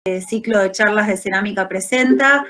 Ciclo de charlas de cerámica presenta,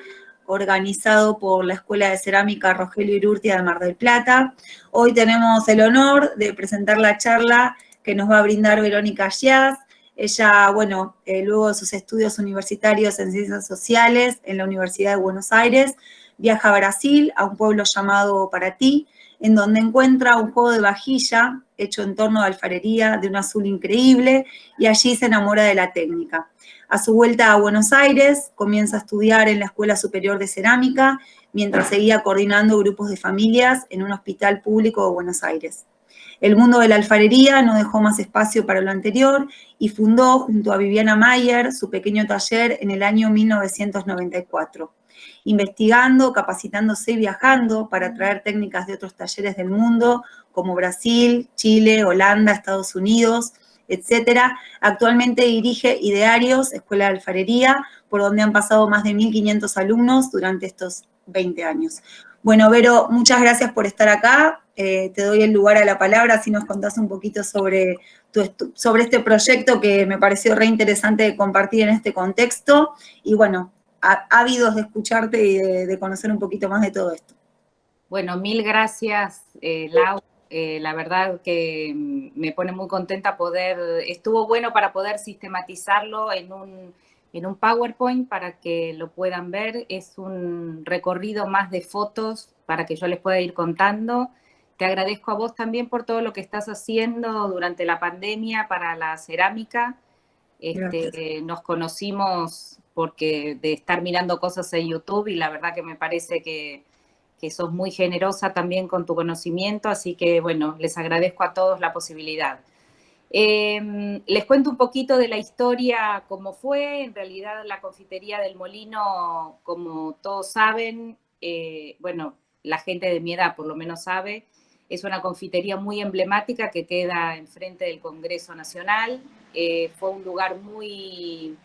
organizado por la Escuela de Cerámica Rogelio Urrutia de Mar del Plata. Hoy tenemos el honor de presentar la charla que nos va a brindar Verónica Giaz. Ella, bueno, luego de sus estudios universitarios en Ciencias Sociales en la Universidad de Buenos Aires, viaja a Brasil, a un pueblo llamado Paraty, en donde encuentra un juego de vajilla hecho en torno a alfarería de un azul increíble, y allí se enamora de la técnica. A su vuelta a Buenos Aires, comienza a estudiar en la Escuela Superior de Cerámica, mientras seguía coordinando grupos de familias en un hospital público de Buenos Aires. El mundo de la alfarería no dejó más espacio para lo anterior y fundó, junto a Viviana Mayer, su pequeño taller en el año 1994. Investigando, capacitándose y viajando para traer técnicas de otros talleres del mundo, como Brasil, Chile, Holanda, Estados Unidos, etcétera. Actualmente dirige Idearios, Escuela de Alfarería, por donde han pasado más de 1.500 alumnos durante estos 20 años. Bueno, Vero, muchas gracias por estar acá. Te doy el lugar a la palabra, si nos contás un poquito sobre este proyecto que me pareció re interesante compartir en este contexto. Y bueno, ávidos de escucharte y de conocer un poquito más de todo esto. Bueno, mil gracias, Lau. La verdad que me pone muy contenta estuvo bueno para poder sistematizarlo en un PowerPoint para que lo puedan ver. Es un recorrido más de fotos para que yo les pueda ir contando. Te agradezco a vos también por todo lo que estás haciendo durante la pandemia para la cerámica. Nos conocimos porque de estar mirando cosas en YouTube y la verdad que me parece que sos muy generosa también con tu conocimiento, así que bueno, les agradezco a todos la posibilidad. Les cuento un poquito de la historia, cómo fue. En realidad la confitería del Molino, como todos saben, bueno, la gente de mi edad por lo menos sabe, es una confitería muy emblemática que queda enfrente del Congreso Nacional. Fue un lugar muy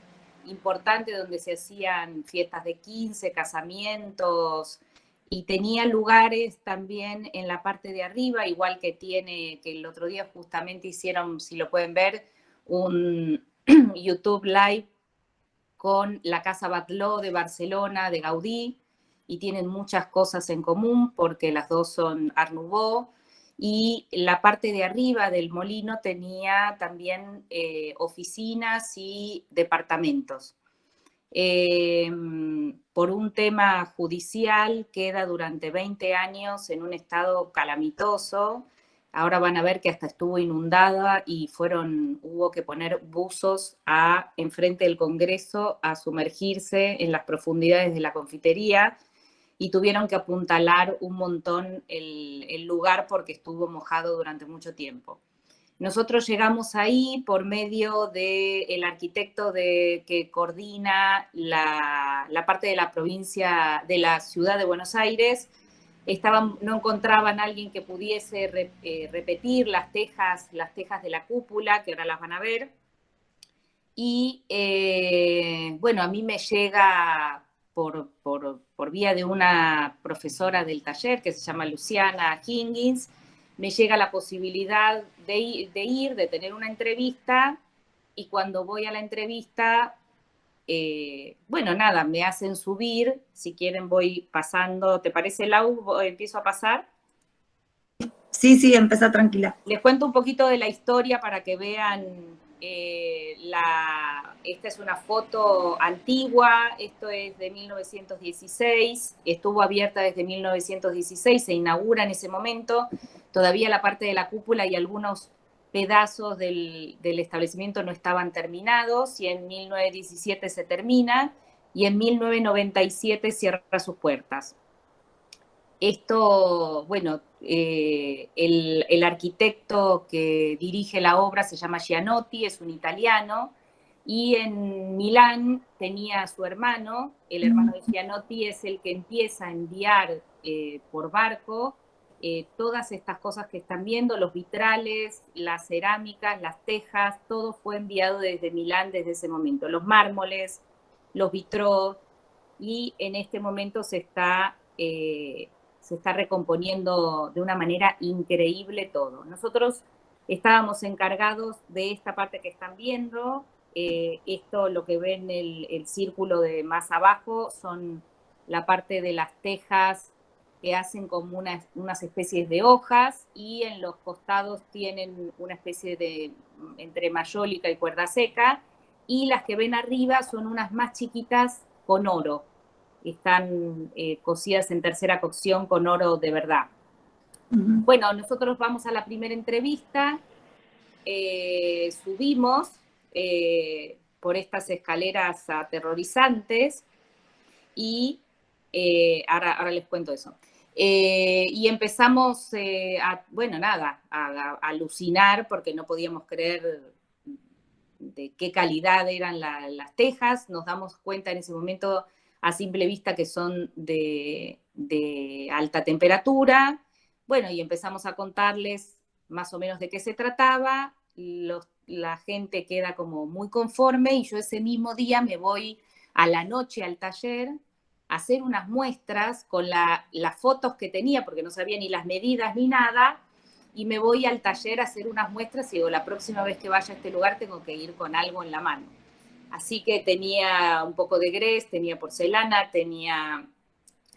importante donde se hacían fiestas de 15, casamientos, y tenía lugares también en la parte de arriba, igual que el otro día justamente hicieron, si lo pueden ver, un YouTube Live con la Casa Batlló de Barcelona, de Gaudí, y tienen muchas cosas en común porque las dos son Art Nouveau, y la parte de arriba del molino tenía también oficinas y departamentos. Por un tema judicial queda durante 20 años en un estado calamitoso. Ahora van a ver que hasta estuvo inundada y hubo que poner buzos enfrente del Congreso a sumergirse en las profundidades de la confitería, y tuvieron que apuntalar un montón el lugar porque estuvo mojado durante mucho tiempo. Nosotros llegamos ahí por medio del arquitecto que coordina la parte de la provincia, de la ciudad de Buenos Aires. No encontraban a alguien que pudiese repetir las tejas de la cúpula, que ahora las van a ver. Y bueno, a mí me llega por vía de una profesora del taller que se llama Luciana Higgins, me llega la posibilidad de tener una entrevista, y cuando voy a la entrevista, bueno, nada, me hacen subir. Si quieren voy pasando. ¿Te parece, Lau? ¿Empiezo a pasar? Sí, empezá tranquila. Les cuento un poquito de la historia para que vean. Esta es una foto antigua, esto es de 1916, estuvo abierta desde 1916, se inaugura en ese momento, todavía la parte de la cúpula y algunos pedazos del establecimiento no estaban terminados, y en 1917 se termina, y en 1997 cierra sus puertas. Esto, bueno, el arquitecto que dirige la obra se llama Gianotti, es un italiano, y en Milán tenía a su hermano. El hermano de Gianotti es el que empieza a enviar por barco todas estas cosas que están viendo, los vitrales, las cerámicas, las tejas, todo fue enviado desde Milán desde ese momento, los mármoles, los vitrós, y en este momento se está recomponiendo de una manera increíble todo. Nosotros estábamos encargados de esta parte que están viendo, Esto, lo que ven el círculo de más abajo, son la parte de las tejas que hacen como unas especies de hojas, y en los costados tienen una especie de entre mayólica y cuerda seca, y las que ven arriba son unas más chiquitas con oro. Están cocidas en tercera cocción con oro de verdad. Bueno, nosotros vamos a la primera entrevista, subimos por estas escaleras aterrorizantes y ahora les cuento eso. Y empezamos bueno, nada, a alucinar porque no podíamos creer de qué calidad eran las tejas. Nos damos cuenta en ese momento a simple vista que son de alta temperatura. Bueno, y empezamos a contarles más o menos de qué se trataba. La gente queda como muy conforme, y yo ese mismo día me voy a la noche al taller a hacer unas muestras con las fotos que tenía, porque no sabía ni las medidas ni nada, y me voy al taller a hacer unas muestras y digo, la próxima vez que vaya a este lugar tengo que ir con algo en la mano. Así que tenía un poco de grés, tenía porcelana, tenía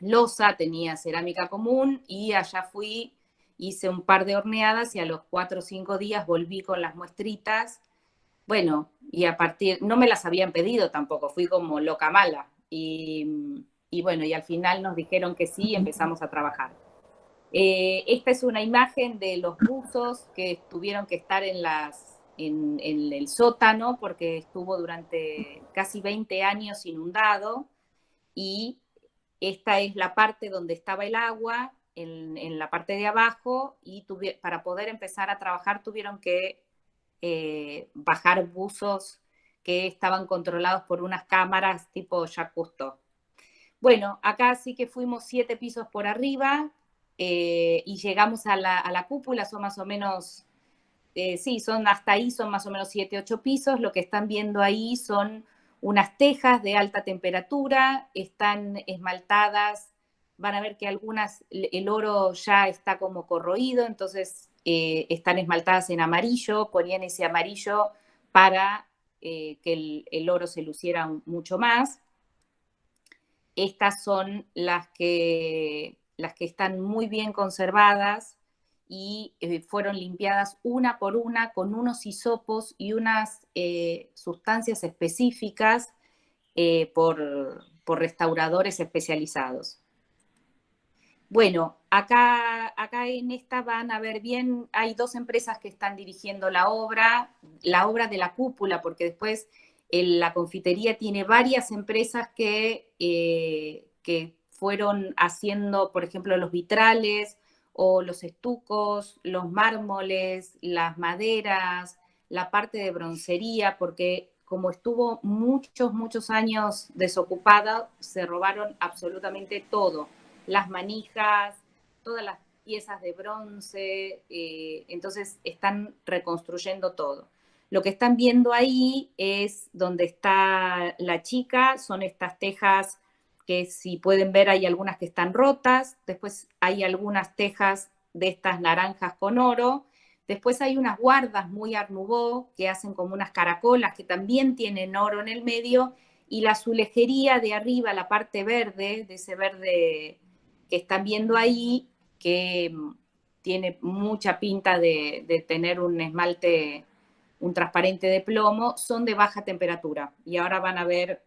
loza, tenía cerámica común, y allá fui, hice un par de horneadas, y a los 4 o 5 días volví con las muestritas. Bueno, y a partir, no me las habían pedido tampoco, fui como loca mala. Y bueno, y al final nos dijeron que sí, y empezamos a trabajar. Esta es una imagen de los buzos que tuvieron que estar en el sótano, porque estuvo durante casi 20 años inundado, y esta es la parte donde estaba el agua, en la parte de abajo, y para poder empezar a trabajar tuvieron que bajar buzos que estaban controlados por unas cámaras tipo Jacques Cousteau. Bueno, acá sí que fuimos 7 pisos por arriba, y llegamos a la cúpula. Son más o menos, sí, hasta ahí son más o menos 7, 8 pisos. Lo que están viendo ahí son unas tejas de alta temperatura, están esmaltadas. Van a ver que algunas, el oro ya está como corroído, entonces están esmaltadas en amarillo. Ponían ese amarillo para que el oro se luciera mucho más. Estas son las que están muy bien conservadas, y fueron limpiadas una por una con unos hisopos y unas sustancias específicas por restauradores especializados. Bueno, acá en esta van a ver bien, hay 2 empresas que están dirigiendo la obra de la cúpula, porque después la confitería tiene varias empresas que fueron haciendo, por ejemplo, los vitrales o los estucos, los mármoles, las maderas, la parte de broncería, porque como estuvo muchos años desocupada, se robaron absolutamente todo, las manijas, todas las piezas de bronce, entonces están reconstruyendo todo. Lo que están viendo ahí es donde está la chica, son estas tejas que, si pueden ver, hay algunas que están rotas, después hay algunas tejas de estas naranjas con oro, después hay unas guardas muy Art Nouveau que hacen como unas caracolas que también tienen oro en el medio, y la azulejería de arriba, la parte verde, de ese verde que están viendo ahí, que tiene mucha pinta de tener un esmalte, un transparente de plomo, son de baja temperatura. Y ahora van a ver,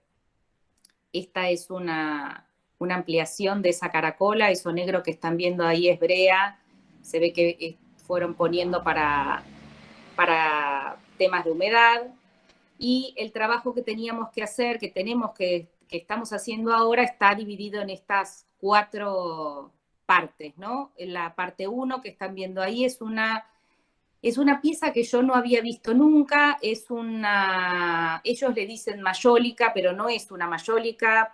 esta es una ampliación de esa caracola. Eso negro que están viendo ahí es brea, se ve que fueron poniendo para temas de humedad. Y el trabajo que teníamos que hacer, que estamos haciendo ahora, está dividido en estas 4 partes, ¿no? La parte 1 que están viendo ahí es una pieza que yo no había visto nunca. Ellos le dicen mayólica, pero no es una mayólica.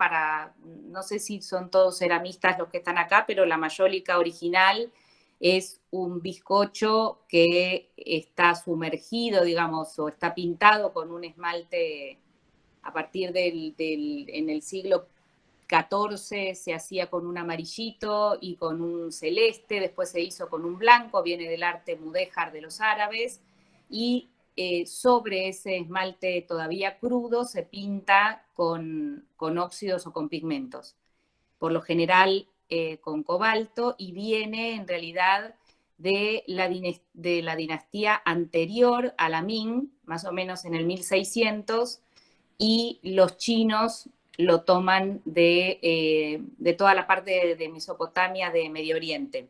No sé si son todos ceramistas los que están acá, pero la mayólica original es un bizcocho que está sumergido, digamos, o está pintado con un esmalte a partir en el siglo XIV. Se hacía con un amarillito y con un celeste, después se hizo con un blanco, viene del arte mudéjar de los árabes, y sobre ese esmalte todavía crudo se pinta con óxidos o con pigmentos. Por lo general con cobalto, y viene en realidad de la dinastía anterior a la Ming, más o menos en el 1600, y los chinos lo toman de toda la parte de Mesopotamia, de Medio Oriente.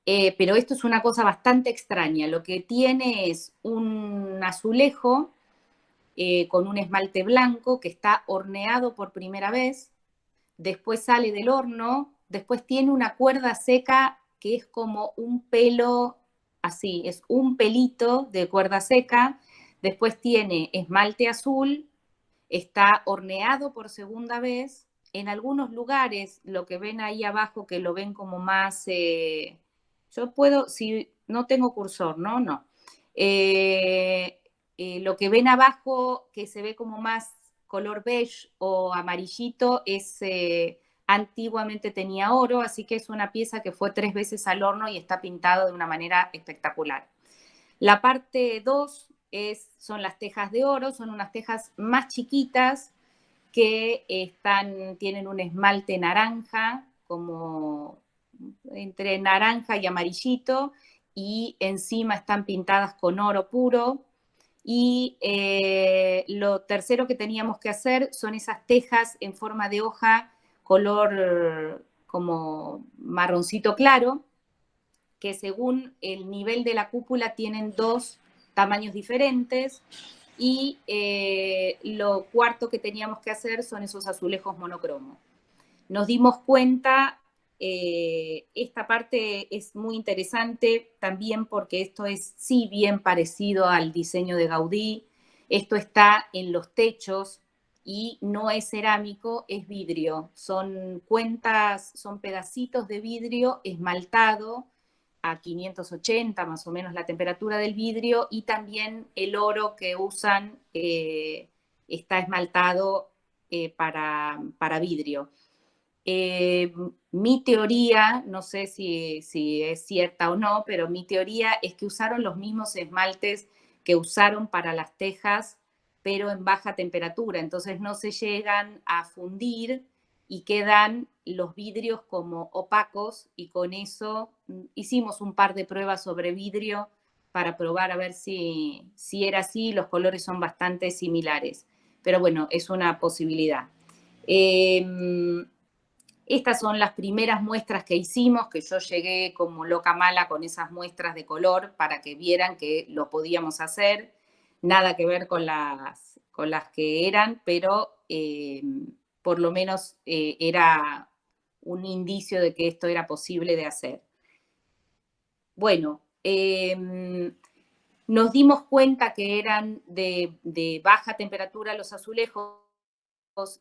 Pero esto es una cosa bastante extraña. Lo que tiene es un azulejo con un esmalte blanco que está horneado por primera vez, después sale del horno, después tiene una cuerda seca que es como un pelo, así, es un pelito de cuerda seca, después tiene esmalte azul, está horneado por segunda vez. En algunos lugares, lo que ven ahí abajo, que lo ven como más, yo puedo, si no tengo cursor, no, no. Lo que ven abajo, que se ve como más color beige o amarillito, es antiguamente tenía oro, así que es una pieza que fue 3 veces al horno y está pintado de una manera espectacular. La parte 2 son las tejas de oro, son unas tejas más chiquitas que tienen un esmalte naranja, como entre naranja y amarillito, y encima están pintadas con oro puro. Y lo tercero que teníamos que hacer son esas tejas en forma de hoja, color como marroncito claro, que según el nivel de la cúpula tienen 2 tamaños diferentes. Y lo cuarto que teníamos que hacer son esos azulejos monocromos. Nos dimos cuenta, esta parte es muy interesante también porque esto es sí bien parecido al diseño de Gaudí. Esto está en los techos y no es cerámico, es vidrio. Son cuentas, son pedacitos de vidrio esmaltado a 580 más o menos la temperatura del vidrio, y también el oro que usan está esmaltado para vidrio. Mi teoría, no sé si es cierta o no, pero mi teoría es que usaron los mismos esmaltes que usaron para las tejas, pero en baja temperatura, entonces no se llegan a fundir y quedan los vidrios como opacos, y con eso hicimos un par de pruebas sobre vidrio para probar a ver si era así. Los colores son bastante similares, pero bueno, es una posibilidad. Estas son las primeras muestras que hicimos, que yo llegué como loca mala con esas muestras de color para que vieran que lo podíamos hacer. Nada que ver con las que eran, pero por lo menos era un indicio de que esto era posible de hacer. Bueno, nos dimos cuenta que eran de baja temperatura los azulejos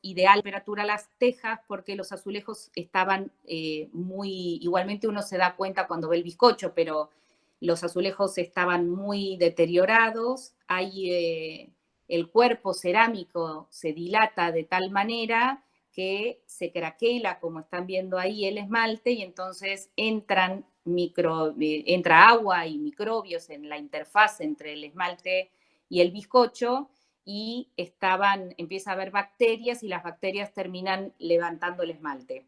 y de alta temperatura las tejas, porque los azulejos estaban igualmente uno se da cuenta cuando ve el bizcocho, pero los azulejos estaban muy deteriorados. El cuerpo cerámico se dilata de tal manera que se craquela, como están viendo ahí, el esmalte, y entonces entra agua y microbios en la interfaz entre el esmalte y el bizcocho, y empieza a haber bacterias, y las bacterias terminan levantando el esmalte.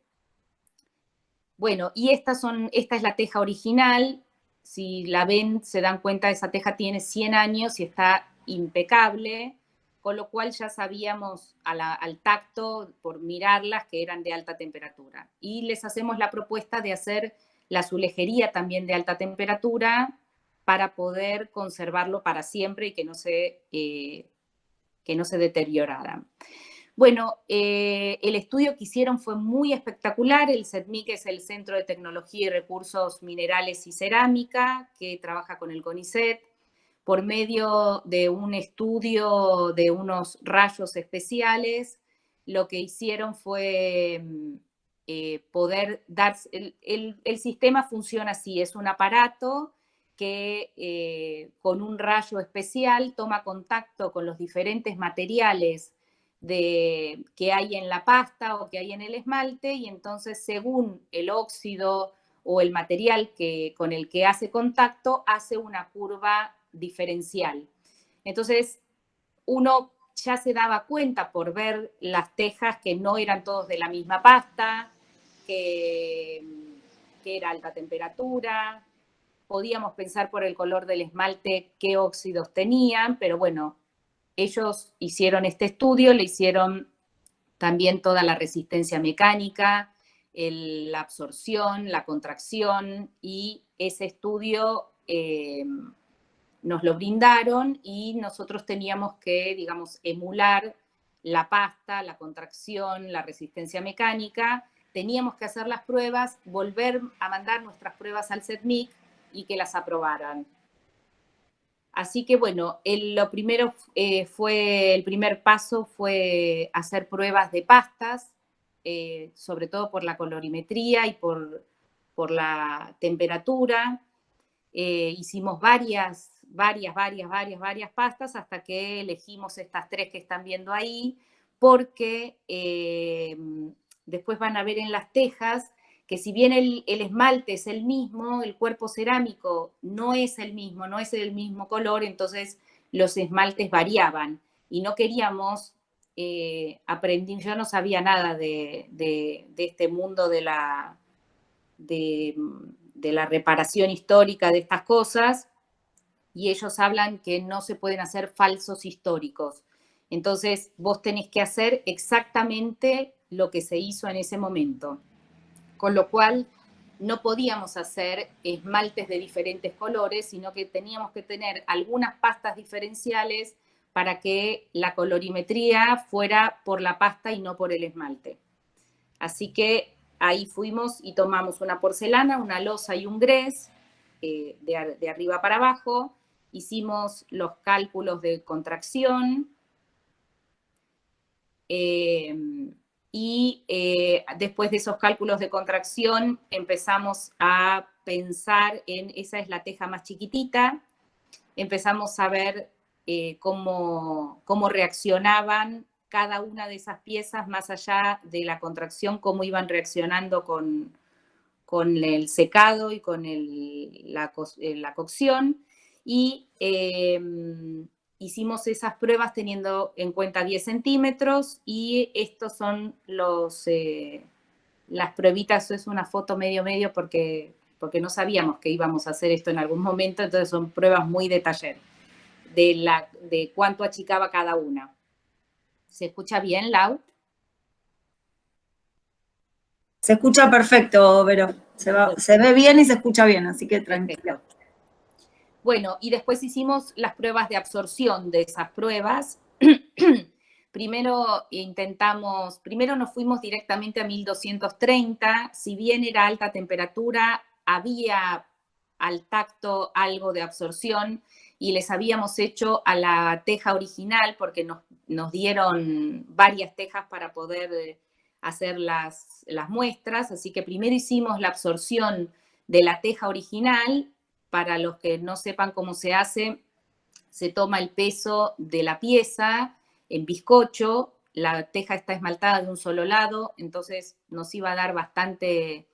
Bueno, y esta es la teja original. Si la ven, se dan cuenta, esa teja tiene 100 años y está impecable, con lo cual ya sabíamos al tacto, por mirarlas, que eran de alta temperatura. Y les hacemos la propuesta de hacer la azulejería también de alta temperatura para poder conservarlo para siempre y que no se deterioraran. Bueno, el estudio que hicieron fue muy espectacular. El CETMIC es el Centro de Tecnología y Recursos Minerales y Cerámica, que trabaja con el CONICET. Por medio de un estudio de unos rayos especiales, lo que hicieron fue poder dar... El sistema funciona así, es un aparato que con un rayo especial toma contacto con los diferentes materiales que hay en la pasta o que hay en el esmalte, y entonces según el óxido o el material con el que hace contacto, hace una curva diferencial. Entonces, uno ya se daba cuenta por ver las tejas que no eran todos de la misma pasta, que era alta temperatura. Podíamos pensar por el color del esmalte qué óxidos tenían, pero bueno, ellos hicieron este estudio, le hicieron también toda la resistencia mecánica, la absorción, la contracción, y ese estudio nos lo brindaron y nosotros teníamos que, digamos, emular la pasta, la contracción, la resistencia mecánica. Teníamos que hacer las pruebas, volver a mandar nuestras pruebas al CETMIC y que las aprobaran. Así que bueno, el primer paso fue hacer pruebas de pastas, sobre todo por la colorimetría y por la temperatura. Hicimos varias pastas hasta que elegimos estas 3 que están viendo ahí, porque después van a ver en las tejas que si bien el esmalte es el mismo, el cuerpo cerámico no es el mismo color, entonces los esmaltes variaban y no queríamos aprender. Yo no sabía nada de este mundo de la reparación histórica de estas cosas, y ellos hablan que no se pueden hacer falsos históricos. Entonces, vos tenés que hacer exactamente lo que se hizo en ese momento. Con lo cual, no podíamos hacer esmaltes de diferentes colores, sino que teníamos que tener algunas pastas diferenciales para que la colorimetría fuera por la pasta y no por el esmalte. Así que ahí fuimos y tomamos una porcelana, una loza y un grés, de arriba para abajo. Hicimos los cálculos de contracción, y después de esos cálculos de contracción empezamos a pensar en, esa es la teja más chiquitita, empezamos a ver cómo reaccionaban cada una de esas piezas más allá de la contracción, cómo iban reaccionando con el secado y con la cocción, y hicimos esas pruebas teniendo en cuenta 10 centímetros, y estos son las pruebitas. Es una foto medio porque no sabíamos que íbamos a hacer esto en algún momento, entonces son pruebas muy de taller, de cuánto achicaba cada una. ¿Se escucha bien, Lau? Se escucha perfecto, Vero. Se ve bien y se escucha bien, así que tranquilo. Bueno, y después hicimos las pruebas de absorción de esas pruebas. Primero nos fuimos directamente a 1230, si bien era alta temperatura, había al tacto algo de absorción, y les habíamos hecho a la teja original, porque nos dieron varias tejas para poder hacer las muestras, así que primero hicimos la absorción de la teja original. Para los que no sepan cómo se hace, se toma el peso de la pieza en bizcocho, la teja está esmaltada de un solo lado, entonces nos iba a dar bastante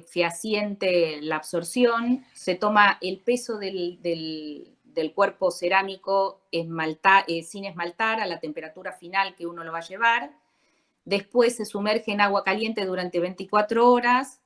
fehaciente la absorción. Se toma el peso del cuerpo cerámico sin esmaltar a la temperatura final que uno lo va a llevar. Después se sumerge en agua caliente durante 24 horas,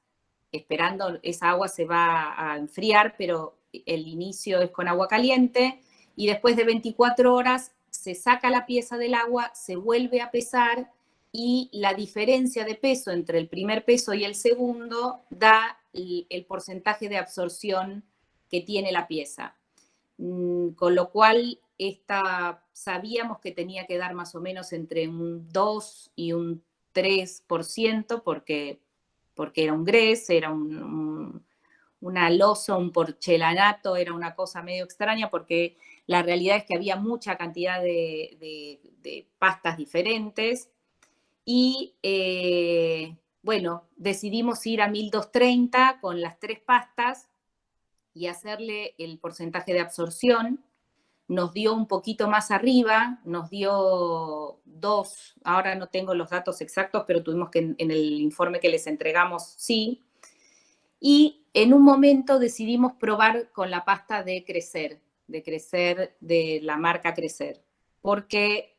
esperando, esa agua se va a enfriar, pero el inicio es con agua caliente, y después de 24 horas se saca la pieza del agua, se vuelve a pesar, y la diferencia de peso entre el primer peso y el segundo da el porcentaje de absorción que tiene la pieza. Con lo cual, sabíamos que tenía que dar más o menos entre un 2 y un 3%, porque era un grés, era una loza, un porcelanato, era una cosa medio extraña, porque la realidad es que había mucha cantidad de pastas diferentes. Y bueno, decidimos ir a 1230 con las 3 pastas y hacerle el porcentaje de absorción. Nos dio un poquito más arriba, nos dio 2, ahora no tengo los datos exactos, pero tuvimos que en el informe que les entregamos, sí. Y en un momento decidimos probar con la pasta de Crecer de la marca Crecer, porque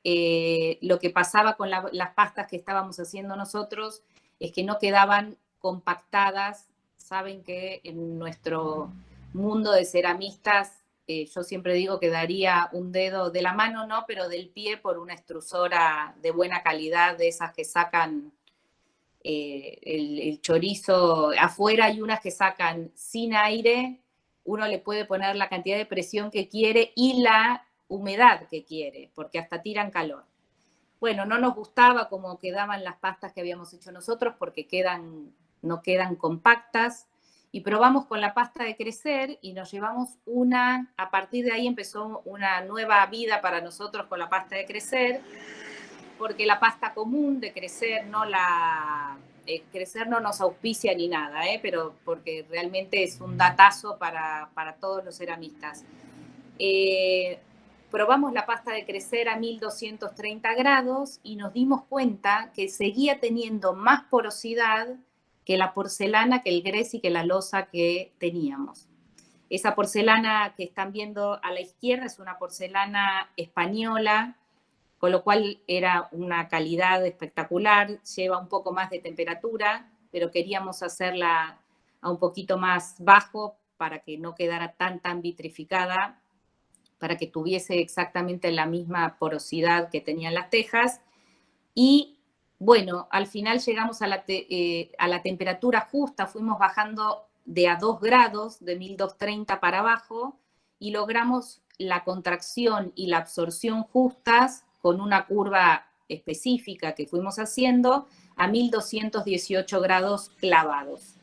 lo que pasaba con las pastas que estábamos haciendo nosotros es que no quedaban compactadas. Saben que en nuestro mundo de ceramistas, yo siempre digo que daría un dedo de la mano, no, pero del pie por una extrusora de buena calidad, de esas que sacan el chorizo afuera. Hay unas que sacan sin aire, uno le puede poner la cantidad de presión que quiere y la humedad que quiere, porque hasta tiran calor. Bueno, no nos gustaba cómo quedaban las pastas que habíamos hecho nosotros porque no quedan compactas, y probamos con la pasta de Crecer y nos llevamos a partir de ahí empezó una nueva vida para nosotros con la pasta de Crecer, porque la pasta común de Crecer Crecer no nos auspicia ni nada, pero porque realmente es un datazo para todos los ceramistas. Probamos la pasta de Crecer a 1230 grados y nos dimos cuenta que seguía teniendo más porosidad que la porcelana, que el grés y que la loza que teníamos. Esa porcelana que están viendo a la izquierda es una porcelana española, con lo cual era una calidad espectacular, lleva un poco más de temperatura, pero queríamos hacerla a un poquito más bajo para que no quedara tan vitrificada, para que tuviese exactamente la misma porosidad que tenían las tejas. Y bueno, al final llegamos a la temperatura justa, fuimos bajando de a 2 grados, de 1230 para abajo, y logramos la contracción y la absorción justas con una curva específica que fuimos haciendo a 1218 grados clavados.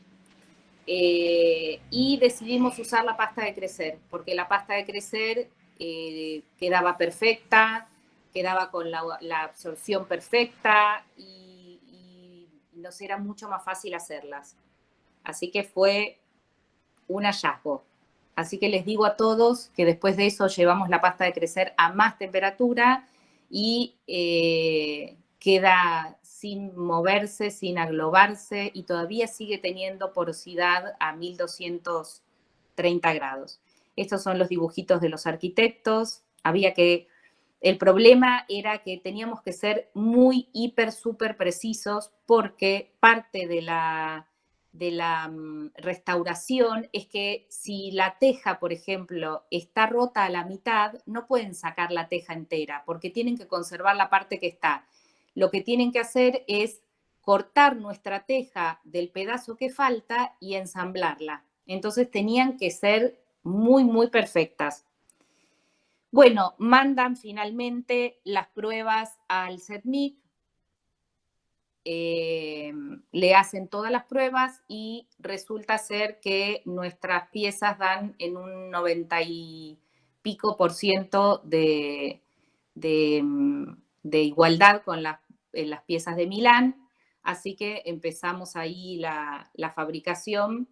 Y decidimos usar la pasta de Crecer, porque la pasta de Crecer quedaba perfecta, quedaba con la absorción perfecta y nos era mucho más fácil hacerlas. Así que fue un hallazgo. Así que les digo a todos que después de eso llevamos la pasta de Crecer a más temperatura y queda sin moverse, sin aglobarse, y todavía sigue teniendo porosidad a 1230 grados. Estos son los dibujitos de los arquitectos. El problema era que teníamos que ser muy súper precisos, porque parte de la restauración es que si la teja, por ejemplo, está rota a la mitad, no pueden sacar la teja entera porque tienen que conservar la parte que está. Lo que tienen que hacer es cortar nuestra teja del pedazo que falta y ensamblarla. Entonces tenían que ser muy perfectas. Bueno, mandan finalmente las pruebas al CERMIC. Le hacen todas las pruebas y resulta ser que nuestras piezas dan en un 90 y pico % de igualdad con las piezas de Milán. Así que empezamos ahí la fabricación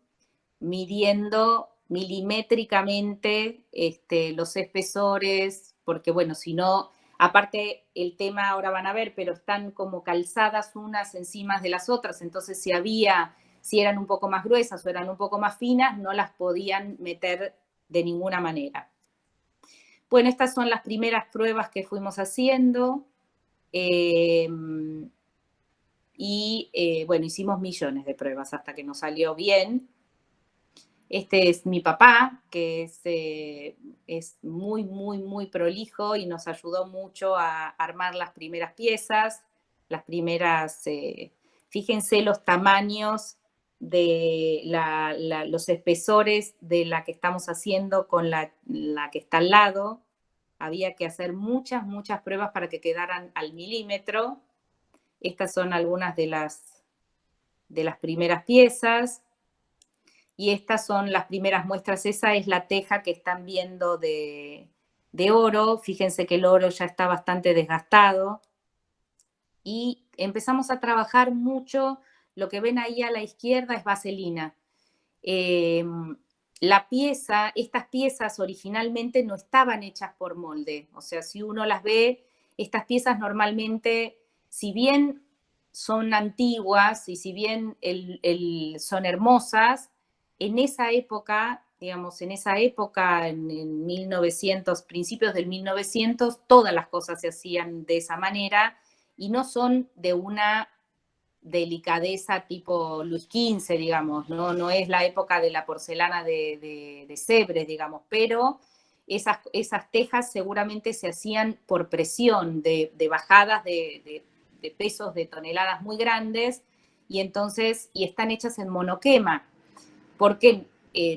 midiendo milimétricamente los espesores, porque bueno, si no, aparte el tema ahora van a ver, pero están como calzadas unas encima de las otras, entonces si eran un poco más gruesas o eran un poco más finas, no las podían meter de ninguna manera. Bueno, estas son las primeras pruebas que fuimos haciendo. Bueno, hicimos millones de pruebas hasta que nos salió bien. Este es mi papá, que es muy prolijo y nos ayudó mucho a armar las primeras piezas, fíjense los tamaños de los espesores de la que estamos haciendo con la que está al lado. Había que hacer muchas pruebas para que quedaran al milímetro. Estas son algunas de las primeras piezas. Y estas son las primeras muestras. Esa es la teja que están viendo de oro. Fíjense que el oro ya está bastante desgastado. Y empezamos a trabajar mucho. Lo que ven ahí a la izquierda es vaselina. Estas piezas originalmente no estaban hechas por molde. O sea, si uno las ve, estas piezas normalmente, si bien son antiguas y si bien son hermosas, en esa época, digamos, en 1900, principios del 1900, todas las cosas se hacían de esa manera y no son de una delicadeza tipo Luis XV, digamos, no es la época de la porcelana de Sèvres, digamos, pero esas tejas seguramente se hacían por presión de bajadas de pesos de toneladas muy grandes y están hechas en monoquema. ¿Por qué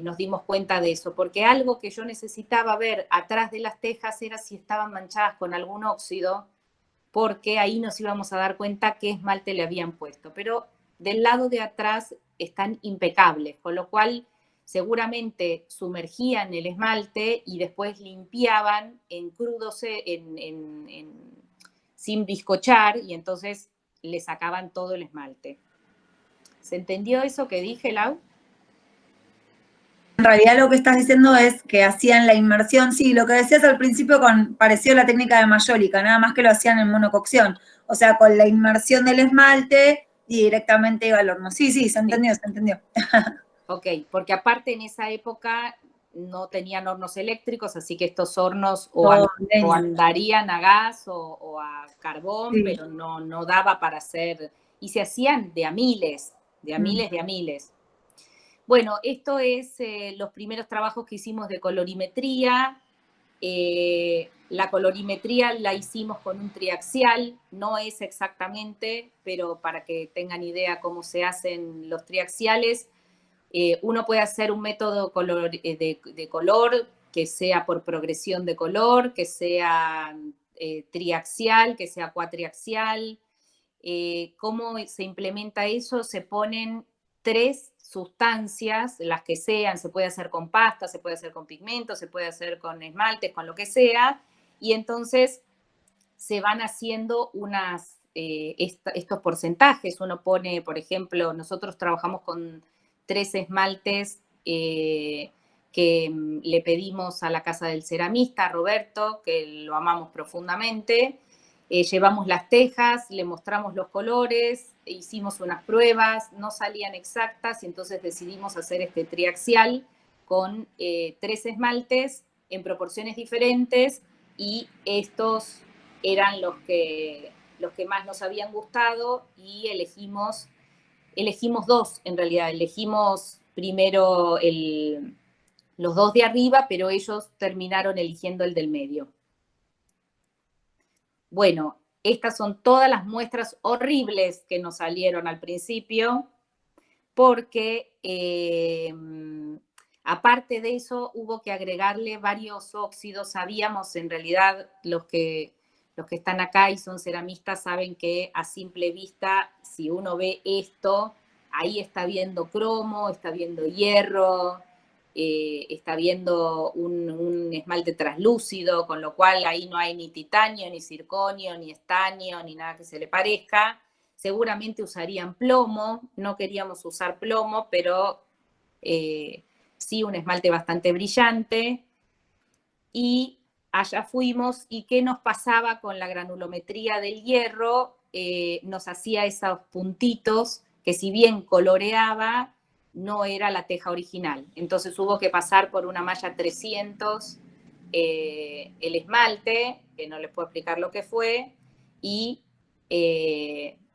nos dimos cuenta de eso? Porque algo que yo necesitaba ver atrás de las tejas era si estaban manchadas con algún óxido, porque ahí nos íbamos a dar cuenta qué esmalte le habían puesto. Pero del lado de atrás están impecables, con lo cual seguramente sumergían el esmalte y después limpiaban en crudo, sin bizcochar, y entonces le sacaban todo el esmalte. ¿Se entendió eso que dije, Lau? En realidad lo que estás diciendo es que hacían la inmersión, sí, lo que decías al principio pareció la técnica de mayólica, nada más que lo hacían en monococción, o sea, con la inmersión del esmalte y directamente iba al horno. Sí, se entendió, se entendió. Ok, porque aparte en esa época no tenían hornos eléctricos, así que estos hornos o andarían a gas o a carbón, sí, pero no daba para hacer, y se hacían de a miles. Bueno, esto es los primeros trabajos que hicimos de colorimetría. La colorimetría la hicimos con un triaxial, no es exactamente, pero para que tengan idea cómo se hacen los triaxiales, uno puede hacer un método de color que sea por progresión de color, que sea triaxial, que sea cuatriaxial. ¿Cómo se implementa eso? Se ponen 3 sustancias, las que sean, se puede hacer con pasta, se puede hacer con pigmentos, se puede hacer con esmaltes, con lo que sea, y entonces se van haciendo estos porcentajes. Uno pone, por ejemplo, nosotros trabajamos con 3 esmaltes que le pedimos a la casa del ceramista, Roberto, que lo amamos profundamente. Llevamos las tejas, le mostramos los colores, hicimos unas pruebas, no salían exactas y entonces decidimos hacer este triaxial con 3 esmaltes en proporciones diferentes y estos eran los que más nos habían gustado y elegimos 2 en realidad, elegimos primero los 2 de arriba, pero ellos terminaron eligiendo el del medio. Bueno, estas son todas las muestras horribles que nos salieron al principio, porque aparte de eso hubo que agregarle varios óxidos. Sabíamos, en realidad, los que están acá y son ceramistas saben que a simple vista, si uno ve esto, ahí está viendo cromo, está viendo hierro, está viendo un esmalte traslúcido, con lo cual ahí no hay ni titanio, ni circonio, ni estaño, ni nada que se le parezca. Seguramente usarían plomo, no queríamos usar plomo, pero sí un esmalte bastante brillante. Y allá fuimos, ¿y qué nos pasaba con la granulometría del hierro? Nos hacía esos puntitos que si bien coloreaba, no era la teja original. Entonces hubo que pasar por una malla 300 el esmalte, que no les puedo explicar lo que fue, y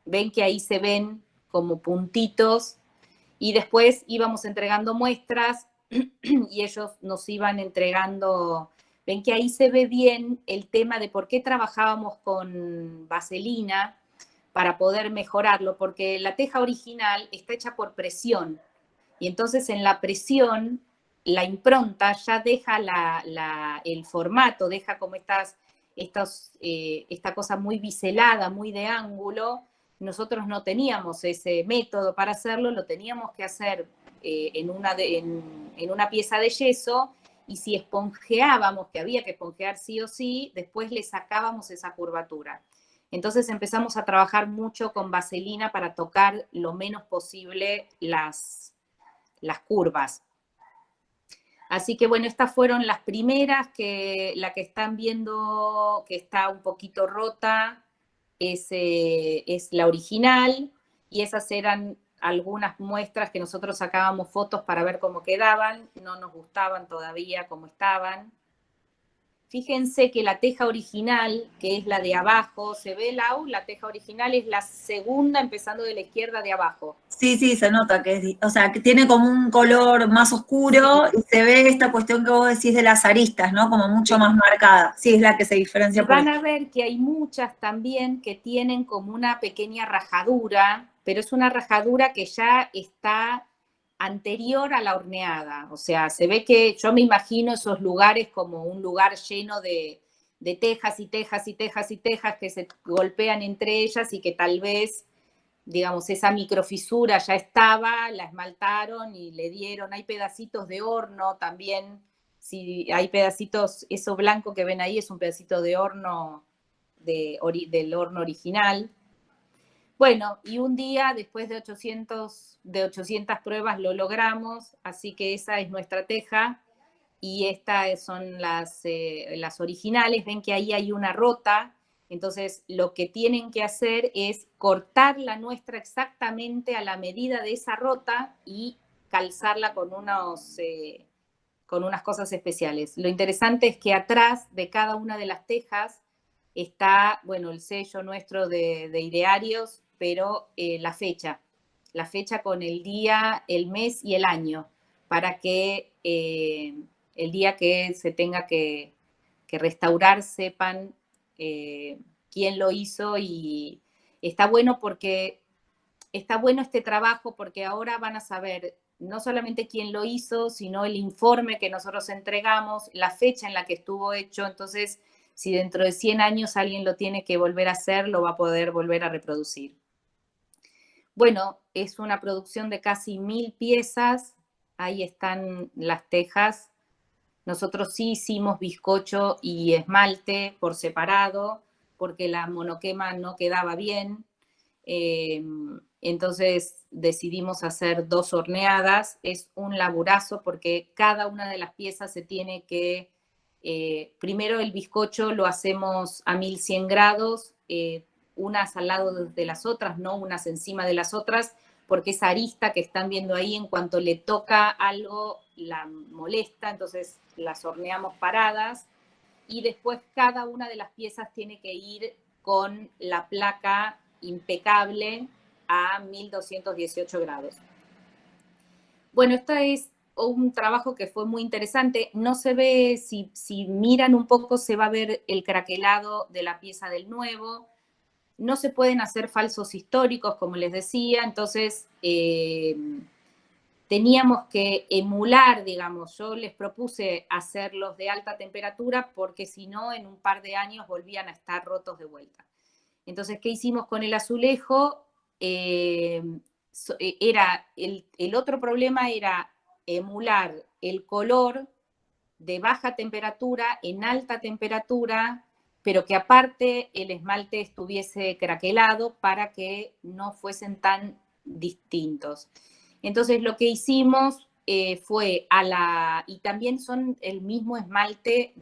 ven que ahí se ven como puntitos, y después íbamos entregando muestras y ellos nos iban entregando. Ven que ahí se ve bien el tema de por qué trabajábamos con vaselina para poder mejorarlo, porque la teja original está hecha por presión, y entonces en la presión la impronta ya deja el formato, deja como esta cosa muy biselada, muy de ángulo. Nosotros no teníamos ese método para hacerlo, lo teníamos que hacer en una pieza de yeso, y si esponjeábamos, que había que esponjear sí o sí, después le sacábamos esa curvatura. Entonces empezamos a trabajar mucho con vaselina para tocar lo menos posible las curvas. Así que bueno, estas fueron las primeras, la que están viendo que está un poquito rota es la original, y esas eran algunas muestras que nosotros sacábamos fotos para ver cómo quedaban, no nos gustaban todavía cómo estaban. Fíjense que la teja original, que es la de abajo, ¿se ve, Lau? La teja original es la segunda, empezando de la izquierda de abajo. Sí, sí, se nota que o sea, que tiene como un color más oscuro y se ve esta cuestión que vos decís de las aristas, ¿no? Como mucho más marcada. Sí, es la que se diferencia Y por van esto. a ver que hay muchas también que tienen como una pequeña rajadura, pero es una rajadura que ya está anterior a la horneada. O sea, se ve que yo me imagino esos lugares como un lugar lleno de tejas y tejas y tejas y tejas que se golpean entre ellas y que tal vez, digamos, esa microfisura ya estaba, la esmaltaron y le dieron, hay pedacitos de horno también, si hay pedacitos, eso blanco que ven ahí es un pedacito de horno del horno original. Bueno, y un día después de 800 pruebas lo logramos, así que esa es nuestra teja y estas son las originales. Ven que ahí hay una rota, entonces lo que tienen que hacer es cortar la nuestra exactamente a la medida de esa rota y calzarla con unas cosas especiales. Lo interesante es que atrás de cada una de las tejas está, bueno, el sello nuestro de idearios, pero la fecha con el día, el mes y el año, para que el día que se tenga que restaurar sepan quién lo hizo y está bueno porque está bueno este trabajo porque ahora van a saber no solamente quién lo hizo, sino el informe que nosotros entregamos, la fecha en la que estuvo hecho. Entonces, si dentro de 100 años alguien lo tiene que volver a hacer, lo va a poder volver a reproducir. Bueno, es una producción de casi 1000 piezas. Ahí están las tejas. Nosotros sí hicimos bizcocho y esmalte por separado, porque la monoquema no quedaba bien. Entonces decidimos hacer 2 horneadas. Es un laburazo porque cada una de las piezas se tiene que... primero el bizcocho lo hacemos a 1100 grados, unas al lado de las otras, no unas encima de las otras, porque esa arista que están viendo ahí, en cuanto le toca algo, la molesta, entonces las horneamos paradas. Y después cada una de las piezas tiene que ir con la placa impecable a 1218 grados. Bueno, este es un trabajo que fue muy interesante. No se ve, si miran un poco, se va a ver el craquelado de la pieza del nuevo. No se pueden hacer falsos históricos, como les decía, entonces teníamos que emular, digamos, yo les propuse hacerlos de alta temperatura porque si no, en un par de años volvían a estar rotos de vuelta. Entonces, ¿qué hicimos con el azulejo? El otro problema era emular el color de baja temperatura en alta temperatura, pero que aparte el esmalte estuviese craquelado para que no fuesen tan distintos. Entonces lo que hicimos fue y también son el mismo esmalte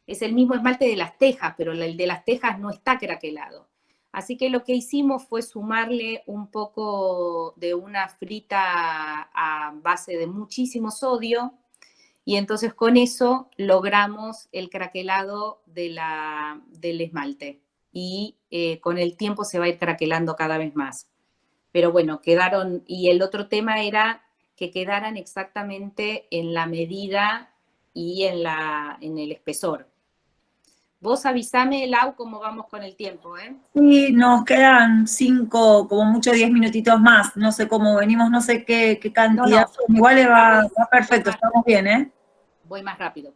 es el mismo esmalte de las tejas, pero el de las tejas no está craquelado. Así que lo que hicimos fue sumarle un poco de una frita a base de muchísimo sodio y entonces con eso logramos el craquelado del esmalte y con el tiempo se va a ir craquelando cada vez más. Pero bueno, quedaron, y el otro tema era que quedaran exactamente en la medida y en el espesor. Vos avísame, Lau, cómo vamos con el tiempo, ¿eh? Sí, nos quedan 5, como mucho 10 minutitos más. No sé cómo venimos, no sé qué cantidad. No, Igual va voy perfecto, más, estamos bien, ¿eh? voy más rápido.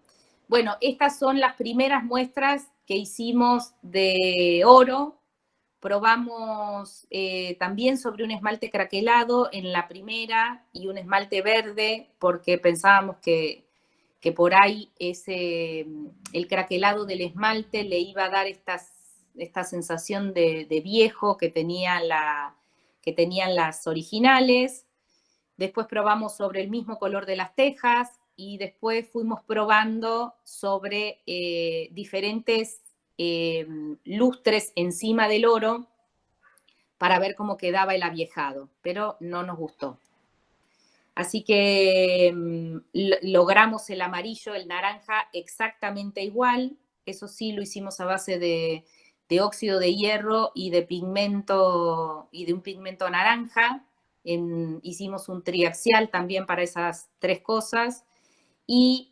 Bueno, estas son las primeras muestras que hicimos de oro. Probamos también sobre un esmalte craquelado en la primera y un esmalte verde porque pensábamos que por ahí el craquelado del esmalte le iba a dar esta sensación de viejo que tenían las originales. Después probamos sobre el mismo color de las tejas y después fuimos probando sobre diferentes lustres encima del oro para ver cómo quedaba el aviejado, pero no nos gustó. Así que logramos el amarillo, el naranja exactamente igual. Eso sí, lo hicimos a base de óxido de hierro y de pigmento, y de un pigmento naranja. Hicimos un triaxial también para esas tres cosas. Y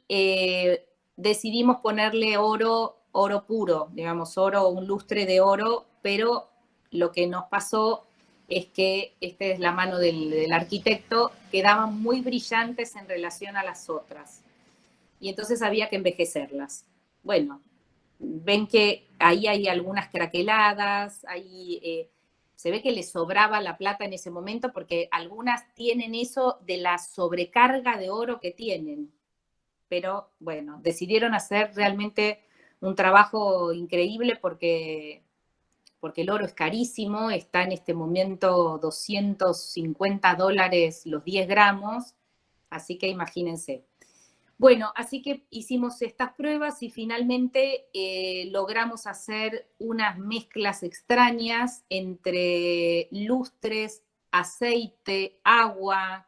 decidimos ponerle oro puro, digamos, un lustre de oro, pero lo que nos pasó es que, esta es la mano del arquitecto, quedaban muy brillantes en relación a las otras. Y entonces había que envejecerlas. Bueno, ven que ahí hay algunas craqueladas, se ve que les sobraba la plata en ese momento porque algunas tienen eso de la sobrecarga de oro que tienen. Pero bueno, decidieron hacer realmente un trabajo increíble porque el oro es carísimo, está en este momento $250 los 10 gramos, así que imagínense. Bueno, así que hicimos estas pruebas y finalmente logramos hacer unas mezclas extrañas entre lustres, aceite, agua,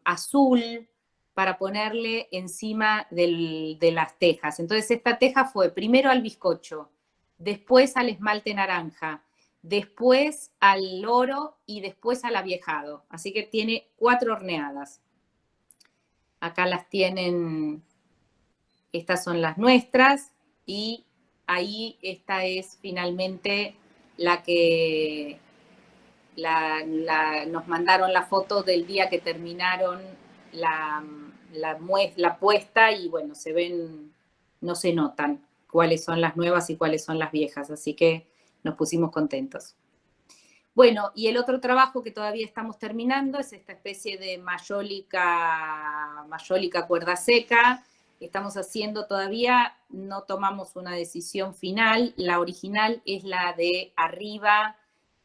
azul, para ponerle encima de las tejas. Entonces esta teja fue primero al bizcocho, después al esmalte naranja, después al oro y después al aviejado. Así que tiene 4 horneadas. Acá las tienen, estas son las nuestras, y ahí esta es finalmente la que nos mandaron la foto del día que terminaron la puesta, y bueno, se ven, no se notan cuáles son las nuevas y cuáles son las viejas, así que nos pusimos contentos. Bueno, y el otro trabajo que todavía estamos terminando es esta especie de mayólica cuerda seca. Estamos haciendo todavía, no tomamos una decisión final. La original es la de arriba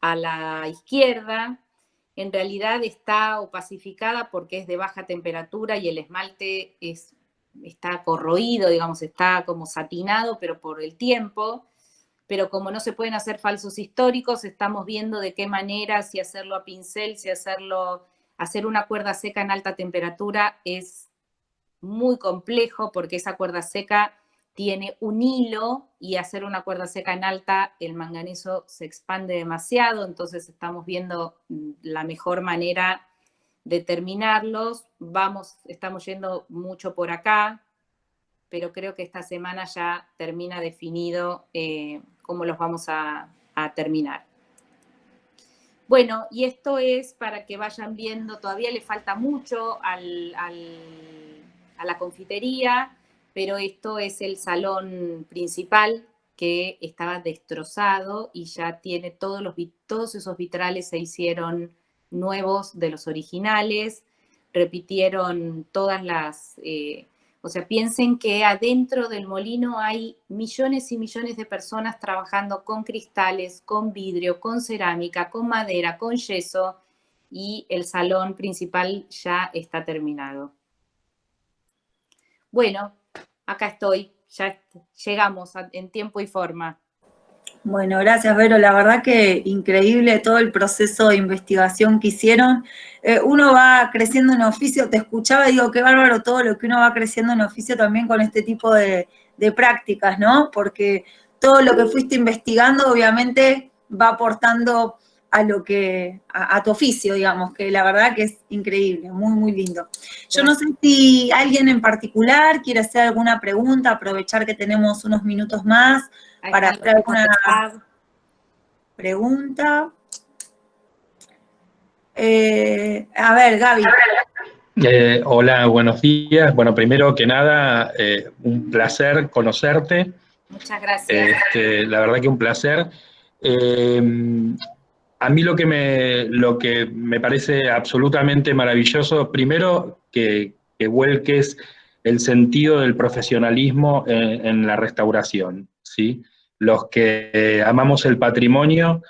a la izquierda. En realidad está opacificada porque es de baja temperatura y el esmalte está corroído, digamos, está como satinado, pero por el tiempo. Pero como no se pueden hacer falsos históricos, estamos viendo de qué manera, si hacerlo a pincel, hacer una cuerda seca en alta temperatura es muy complejo porque esa cuerda seca tiene un hilo y hacer una cuerda seca en alta, el manganeso se expande demasiado, entonces estamos viendo la mejor manera de terminarlos. Estamos yendo mucho por acá, pero creo que esta semana ya termina definido cómo los vamos a terminar. Bueno, y esto es para que vayan viendo, todavía le falta mucho a la confitería, pero esto es el salón principal que estaba destrozado y ya tiene todos esos vitrales se hicieron nuevos de los originales, repitieron todas las... o sea, piensen que adentro del molino hay millones y millones de personas trabajando con cristales, con vidrio, con cerámica, con madera, con yeso, y el salón principal ya está terminado. Bueno, acá estoy, ya llegamos en tiempo y forma. Bueno, gracias, Vero. La verdad que increíble todo el proceso de investigación que hicieron. Uno va creciendo en oficio, te escuchaba y digo, qué bárbaro todo lo que uno va creciendo en oficio también con este tipo de prácticas, ¿no? Porque todo lo que fuiste investigando obviamente va aportando a tu oficio, digamos, que la verdad que es increíble, muy, muy lindo. Yo no sé si alguien en particular quiere hacer alguna pregunta, aprovechar que tenemos unos minutos más para hacer alguna pregunta. A ver, Gaby. Hola, buenos días. Bueno, primero que nada, un placer conocerte. Muchas gracias. La verdad que un placer. A mí lo que me parece absolutamente maravilloso, primero que vuelques el sentido del profesionalismo en la restauración, ¿sí? Los que amamos el patrimonio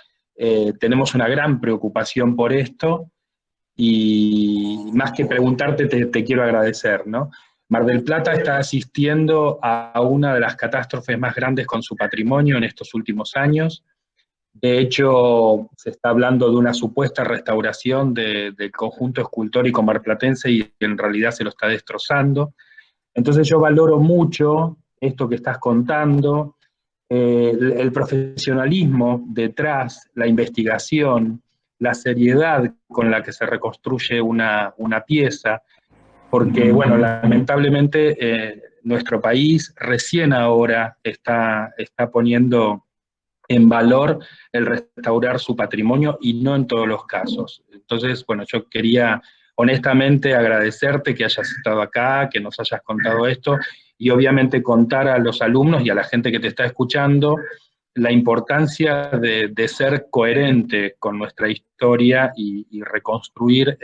tenemos una gran preocupación por esto, y más que preguntarte te quiero agradecer, ¿no? Mar del Plata está asistiendo a una de las catástrofes más grandes con su patrimonio en estos últimos años. De hecho, se está hablando de una supuesta restauración del conjunto escultórico marplatense y en realidad se lo está destrozando. Entonces yo valoro mucho esto que estás contando, el profesionalismo detrás, la investigación, la seriedad con la que se reconstruye una pieza, porque, bueno, lamentablemente nuestro país recién ahora está poniendo en valor el restaurar su patrimonio y no en todos los casos. Entonces, bueno, yo quería honestamente agradecerte que hayas estado acá, que nos hayas contado esto y obviamente contar a los alumnos y a la gente que te está escuchando la importancia de ser coherente con nuestra historia y reconstruir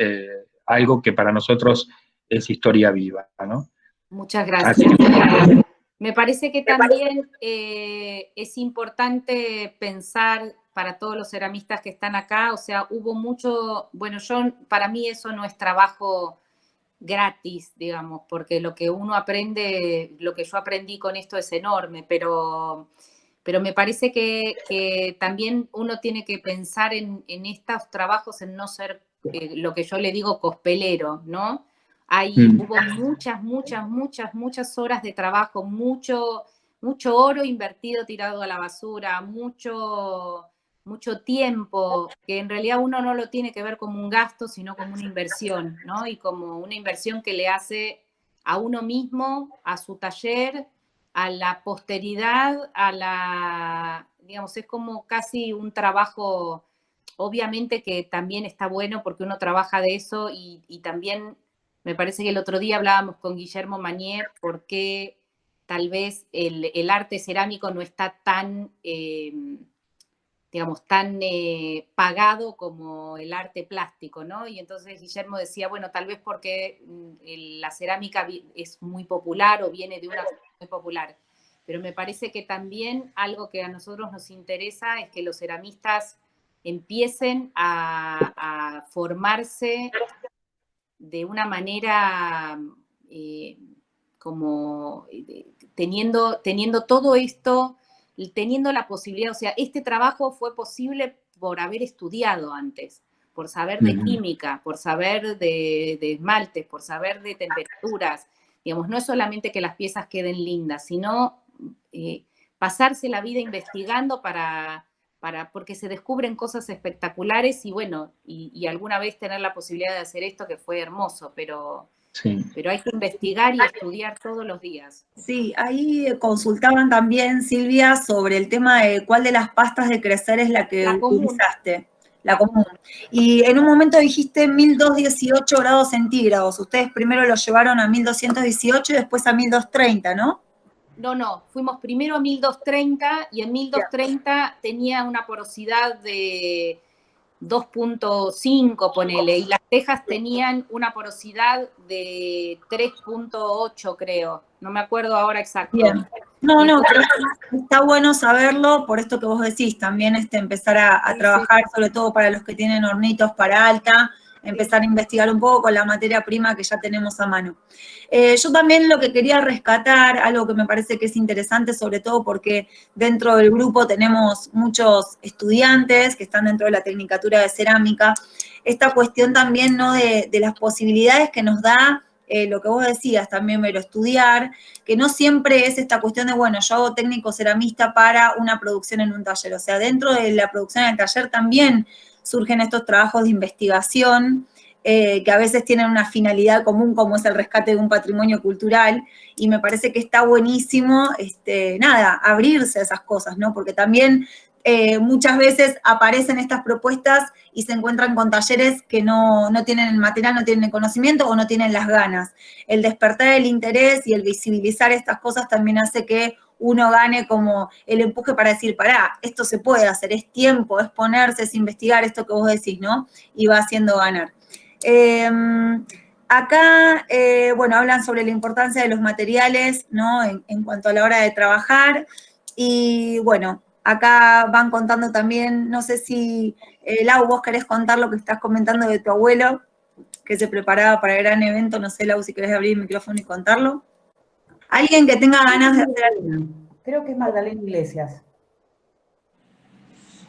algo que para nosotros es historia viva, ¿no? Muchas gracias. Me parece que también es importante pensar para todos los ceramistas que están acá, o sea, hubo mucho, bueno, para mí eso no es trabajo gratis, digamos, porque lo que uno aprende, lo que yo aprendí con esto es enorme, pero me parece que también uno tiene que pensar en estos trabajos, en no ser lo que yo le digo cospelero, ¿no? Hubo muchas horas de trabajo, mucho oro invertido tirado a la basura, mucho tiempo, que en realidad uno no lo tiene que ver como un gasto, sino como una inversión, ¿no? Y como una inversión que le hace a uno mismo, a su taller, a la posteridad, digamos, es como casi un trabajo, obviamente que también está bueno porque uno trabaja de eso y también me parece que el otro día hablábamos con Guillermo Manier porque tal vez el arte cerámico no está tan, digamos, tan pagado como el arte plástico, ¿no? Y entonces Guillermo decía, bueno, tal vez porque la cerámica es muy popular o viene de una muy popular, pero me parece que también algo que a nosotros nos interesa es que los ceramistas empiecen a formarse de una manera como teniendo todo esto, teniendo la posibilidad, o sea, este trabajo fue posible por haber estudiado antes, por saber de química, por saber de esmaltes, por saber de temperaturas. Digamos, no es solamente que las piezas queden lindas, sino pasarse la vida investigando porque se descubren cosas espectaculares y bueno, y alguna vez tener la posibilidad de hacer esto que fue hermoso, pero hay que investigar y estudiar todos los días. Sí, ahí consultaban también, Silvia, sobre el tema de cuál de las pastas de crecer es la que utilizaste. La común. Y en un momento dijiste 1218 grados centígrados. Ustedes primero lo llevaron a 1218 y después a 1230, ¿no? No, fuimos primero a 1230 y en 1230 tenía una porosidad de 2.5, ponele, y las tejas tenían una porosidad de 3.8, creo. No me acuerdo ahora exacto. Bien. No, pero está bueno saberlo, por esto que vos decís, también empezar a trabajar, sobre todo para los que tienen hornitos para alta, empezar a investigar un poco con la materia prima que ya tenemos a mano. Yo también lo que quería rescatar, algo que me parece que es interesante, sobre todo porque dentro del grupo tenemos muchos estudiantes que están dentro de la Tecnicatura de Cerámica, esta cuestión también, ¿no?, de las posibilidades que nos da lo que vos decías también, pero estudiar, que no siempre es esta cuestión de, bueno, yo hago técnico ceramista para una producción en un taller. O sea, dentro de la producción en el taller también surgen estos trabajos de investigación que a veces tienen una finalidad común, como es el rescate de un patrimonio cultural, y me parece que está buenísimo, abrirse a esas cosas, ¿no? Porque también muchas veces aparecen estas propuestas y se encuentran con talleres que no tienen el material, no tienen el conocimiento o no tienen las ganas. El despertar el interés y el visibilizar estas cosas también hace que uno gane como el empuje para decir, pará, esto se puede hacer, es tiempo, es ponerse, es investigar esto que vos decís, ¿no? Y va haciendo ganar. Acá, bueno, hablan sobre la importancia de los materiales, ¿no? En cuanto a la hora de trabajar. Y bueno, acá van contando también, no sé si, Lau, vos querés contar lo que estás comentando de tu abuelo, que se preparaba para el gran evento, no sé, Lau, si querés abrir el micrófono y contarlo. Alguien que tenga ganas de hacer algo. Creo que es Magdalena Iglesias.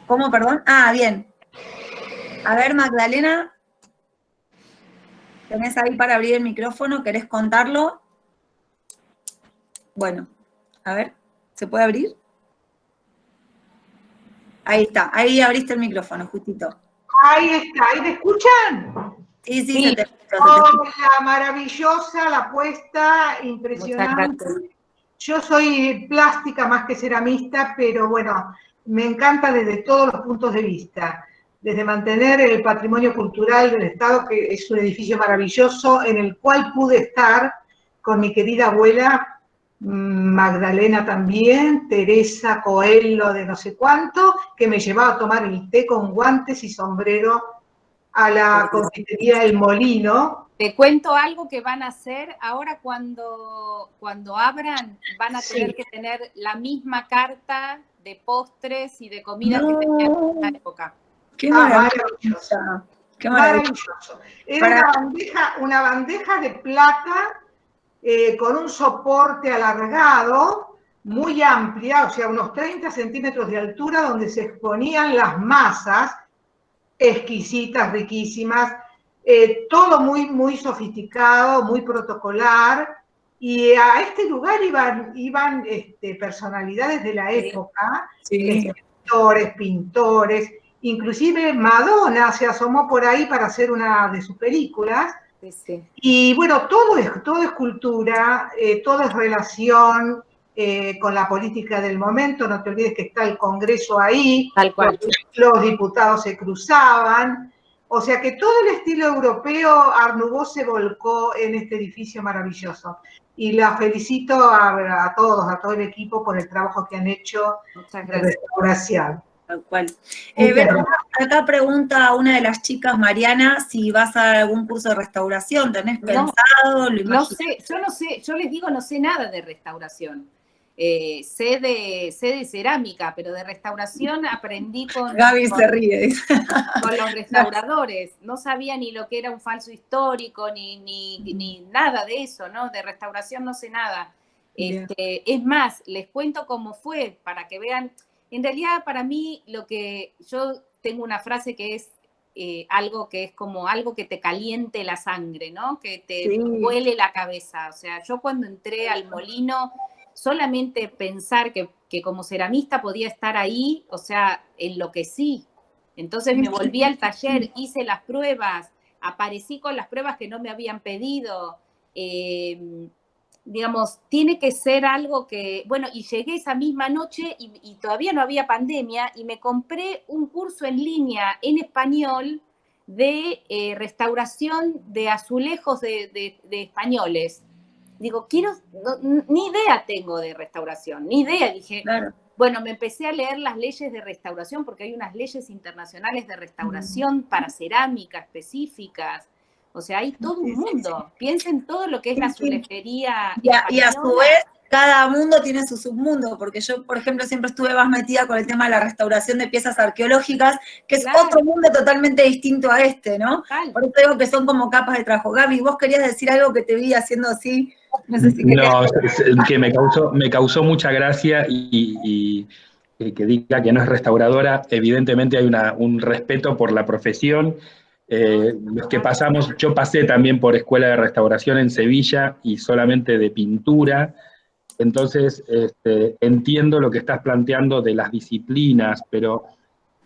¿Cómo, perdón? Ah, bien. A ver, Magdalena, ¿tenés ahí para abrir el micrófono? ¿Querés contarlo? Bueno, a ver, ¿se puede abrir? Ahí está, ahí abriste el micrófono, justito. Ahí está, ¿ahí me escuchan? Sí, Sí. se te escucha. Hola, maravillosa, la puesta, Muchas impresionante. gracias. Yo soy plástica más que ceramista, pero bueno, me encanta desde todos los puntos de vista. Desde mantener el patrimonio cultural del Estado, que es un edificio maravilloso, en el cual pude estar con mi querida abuela, Magdalena también, Teresa Coelho de no sé cuánto, que me llevaba a tomar el té con guantes y sombrero a la confitería El Molino. Te cuento algo que van a hacer ahora cuando abran, van a tener que tener la misma carta de postres y de comida que tenían en esa época. ¡Qué maravilloso! ¡Qué maravilloso! Era una bandeja de plata con un soporte alargado, muy amplia, o sea, unos 30 centímetros de altura, donde se exponían las masas, exquisitas, riquísimas, todo muy, muy sofisticado, muy protocolar, y a este lugar iban personalidades de la época, escritores, pintores, inclusive Madonna se asomó por ahí para hacer una de sus películas. Sí. Y bueno, todo es cultura, todo es relación con la política del momento. No te olvides que está el Congreso ahí, Tal cual. los diputados se cruzaban. O sea que todo el estilo europeo, Art Nouveau se volcó en este edificio maravilloso. Y la felicito a todos, a todo el equipo por el trabajo que han hecho de restauración. Tal cual. Vero, acá pregunta una de las chicas, Mariana, si vas a algún curso de restauración. ¿Tenés pensado? No sé, yo les digo, no sé nada de restauración. Sé de cerámica, pero de restauración aprendí Gaby se ríe. Con los restauradores. No sabía ni lo que era un falso histórico, ni nada de eso, ¿no? De restauración no sé nada. Es más, les cuento cómo fue, para que vean. En realidad, para mí, yo tengo una frase que es algo que es como algo que te caliente la sangre, ¿no? Que te vuele la cabeza. O sea, yo cuando entré al molino, solamente pensar que como ceramista podía estar ahí, o sea, enloquecí. Entonces me volví al taller, hice las pruebas, aparecí con las pruebas que no me habían pedido. Digamos, tiene que ser algo que, bueno, y llegué esa misma noche y todavía no había pandemia y me compré un curso en línea en español de restauración de azulejos de españoles. Digo, ni idea tengo de restauración, ni idea, dije. Claro. Bueno, me empecé a leer las leyes de restauración porque hay unas leyes internacionales de restauración para cerámica específicas. O sea, hay todo un mundo. Piensen todo lo que es la azulejería. Y a su vez, cada mundo tiene su submundo, porque yo, por ejemplo, siempre estuve más metida con el tema de la restauración de piezas arqueológicas, que es otro mundo totalmente distinto a este, ¿no? Por eso digo que son como capas de trabajo. Gaby, vos querías decir algo que te vi haciendo así. No sé si querías. No, que me causó mucha gracia y que diga que no es restauradora. Evidentemente hay un respeto por la profesión. Los que pasamos, yo pasé también por escuela de restauración en Sevilla y solamente de pintura, entonces entiendo lo que estás planteando de las disciplinas, pero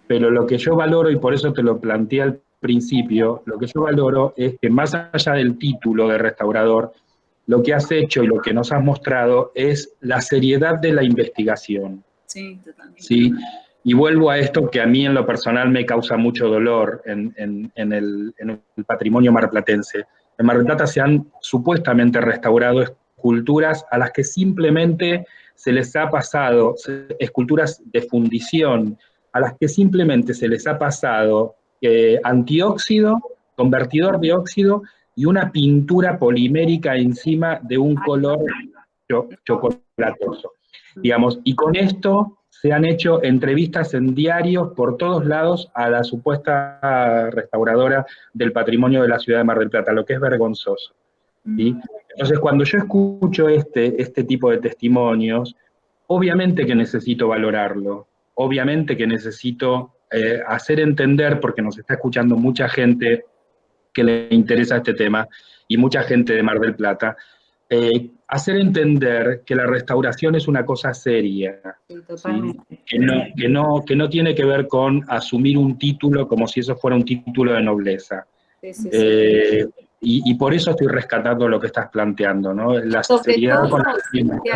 lo que yo valoro, y por eso te lo planteé al principio, lo que yo valoro es que más allá del título de restaurador, lo que has hecho y lo que nos has mostrado es la seriedad de la investigación. Sí, totalmente. ¿Sí? Y vuelvo a esto que a mí en lo personal me causa mucho dolor en el patrimonio marplatense. En Mar del Plata se han supuestamente restaurado esculturas a las que simplemente se les ha pasado, esculturas de fundición, a las que simplemente se les ha pasado antióxido, convertidor de óxido y una pintura polimérica encima de un color chocolatoso. Digamos, y con esto se han hecho entrevistas en diarios por todos lados a la supuesta restauradora del patrimonio de la ciudad de Mar del Plata, lo que es vergonzoso. ¿Sí? Entonces, cuando yo escucho este tipo de testimonios, obviamente que necesito valorarlo, obviamente que necesito hacer entender, porque nos está escuchando mucha gente que le interesa este tema, y mucha gente de Mar del Plata, hacer entender que la restauración es una cosa seria, Sí, totalmente. ¿sí? Que no tiene que ver con asumir un título como si eso fuera un título de nobleza. Sí, sí, sí. Y por eso estoy rescatando lo que estás planteando, ¿no? La Sobre seriedad todo, con la que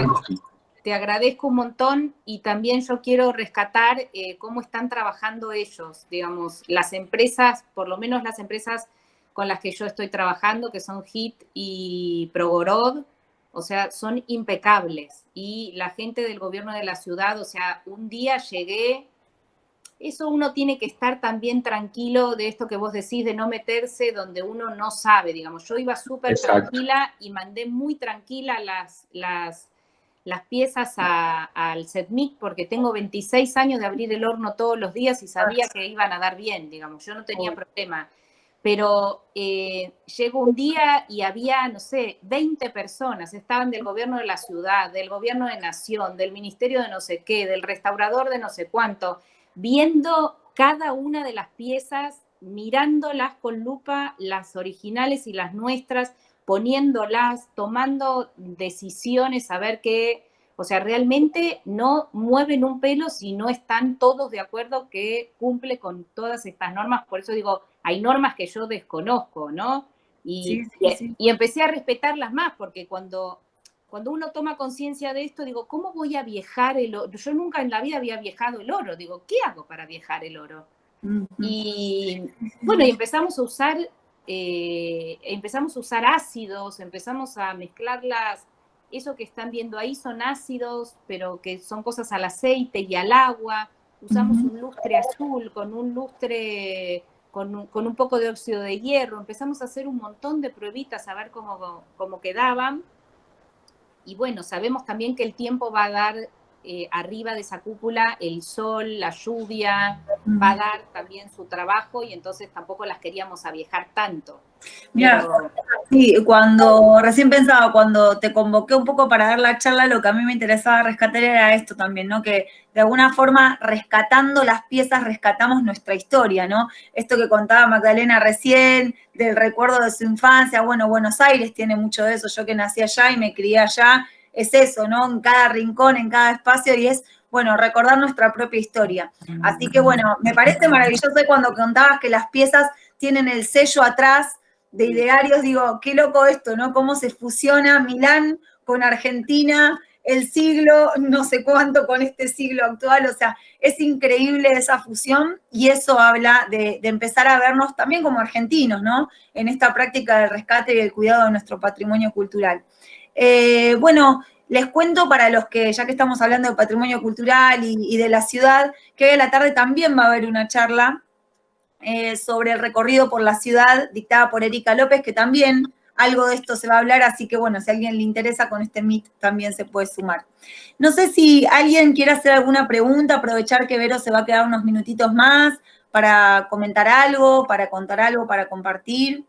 te agradezco un montón y también yo quiero rescatar cómo están trabajando ellos, digamos, las empresas, por lo menos las empresas con las que yo estoy trabajando, que son HIT y Progorod, o sea, son impecables. Y la gente del gobierno de la ciudad, o sea, un día llegué, eso uno tiene que estar también tranquilo de esto que vos decís, de no meterse donde uno no sabe, digamos. Yo iba súper tranquila y mandé muy tranquila las piezas al CETMIC porque tengo 26 años de abrir el horno todos los días y sabía que iban a dar bien, digamos, yo no tenía problema. Pero llegó un día y había, no sé, 20 personas, estaban del gobierno de la ciudad, del gobierno de nación, del ministerio de no sé qué, del restaurador de no sé cuánto, viendo cada una de las piezas, mirándolas con lupa, las originales y las nuestras, poniéndolas, tomando decisiones, a ver qué, o sea, realmente no mueven un pelo si no están todos de acuerdo que cumple con todas estas normas. Por eso digo, hay normas que yo desconozco, ¿no? Y empecé a respetarlas más, porque cuando uno toma conciencia de esto, digo, ¿cómo voy a viejar el oro? Yo nunca en la vida había viejado el oro. Digo, ¿qué hago para viejar el oro? Y bueno, y empezamos a usar ácidos, empezamos a mezclarlas. Eso que están viendo ahí son ácidos, pero que son cosas al aceite y al agua. Usamos un lustre azul con un lustre, con un poco de óxido de hierro. Empezamos a hacer un montón de pruebitas a ver cómo quedaban. Y bueno, sabemos también que el tiempo va a dar arriba de esa cúpula el sol, la lluvia, va a dar también su trabajo y entonces tampoco las queríamos aviejar tanto. Mira, sí, recién pensaba, cuando te convoqué un poco para dar la charla, lo que a mí me interesaba rescatar era esto también, ¿no? Que de alguna forma, rescatando las piezas, rescatamos nuestra historia, ¿no? Esto que contaba Magdalena recién, del recuerdo de su infancia, bueno, Buenos Aires tiene mucho de eso, yo que nací allá y me crié allá, es eso, ¿no? En cada rincón, en cada espacio, y es, bueno, recordar nuestra propia historia. Así que, bueno, me parece maravilloso cuando contabas que las piezas tienen el sello atrás de idearios, digo, qué loco esto, ¿no? Cómo se fusiona Milán con Argentina, el siglo no sé cuánto con este siglo actual, o sea, es increíble esa fusión y eso habla de empezar a vernos también como argentinos, ¿no? En esta práctica del rescate y el cuidado de nuestro patrimonio cultural. Bueno, les cuento para los que, ya que estamos hablando de patrimonio cultural y de la ciudad, que hoy a la tarde también va a haber una charla sobre el recorrido por la ciudad dictada por Erika López, que también algo de esto se va a hablar, así que bueno, si a alguien le interesa con este Meet también se puede sumar. No sé si alguien quiere hacer alguna pregunta, aprovechar que Vero se va a quedar unos minutitos más para comentar algo, para contar algo, para compartir.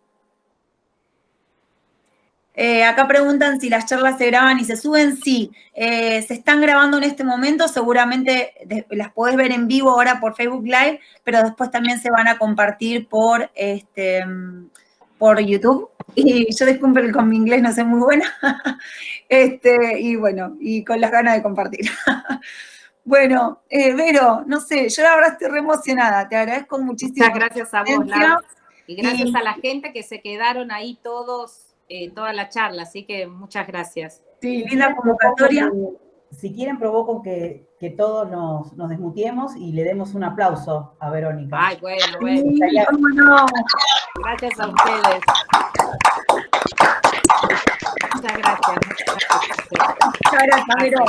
Acá preguntan si las charlas se graban y se suben. Sí, se están grabando en este momento, seguramente las podés ver en vivo ahora por Facebook Live, pero después también se van a compartir por YouTube. Y yo disculpen con mi inglés, no soy muy buena. Y bueno, y con las ganas de compartir. Bueno, Vero, no sé, yo la verdad estoy re emocionada, te agradezco muchísimo. Muchas gracias a vos, Lau. Y gracias a la gente que se quedaron ahí todos, toda la charla, así que muchas gracias. Sí, linda convocatoria. Si quieren, provoco que todos nos desmutiemos y le demos un aplauso a Verónica. Ay, bueno. Sí, ¿cómo no? Gracias a ustedes. Muchas gracias. Muchas gracias, Vero.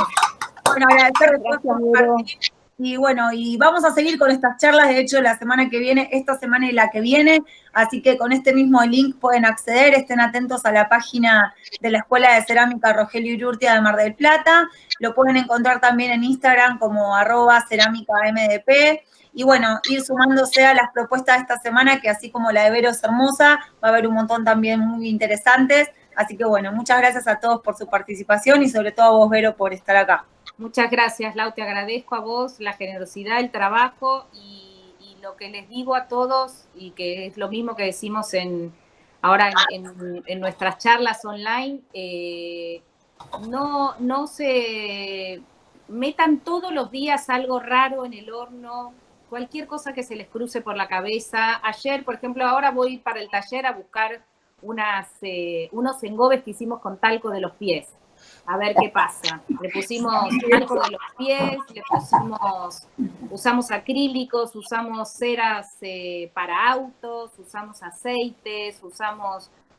Bueno, agradecer por compartir. Y bueno, y vamos a seguir con estas charlas, de hecho, la semana que viene, esta semana y la que viene, así que con este mismo link pueden acceder, estén atentos a la página de la Escuela de Cerámica Rogelio Urrutia de Mar del Plata, lo pueden encontrar también en Instagram como @cerámicamdp, y bueno, ir sumándose a las propuestas de esta semana, que así como la de Vero es hermosa, va a haber un montón también muy interesantes, así que bueno, muchas gracias a todos por su participación y sobre todo a vos, Vero, por estar acá. Muchas gracias, Lau, te agradezco a vos la generosidad, el trabajo y lo que les digo a todos, y que es lo mismo que decimos ahora en nuestras charlas online, no se metan todos los días algo raro en el horno, cualquier cosa que se les cruce por la cabeza. Ayer, por ejemplo, ahora voy para el taller a buscar unos engobes que hicimos con talco de los pies. A ver qué pasa. Le pusimos talco de los pies, usamos acrílicos, usamos ceras para autos, usamos aceites,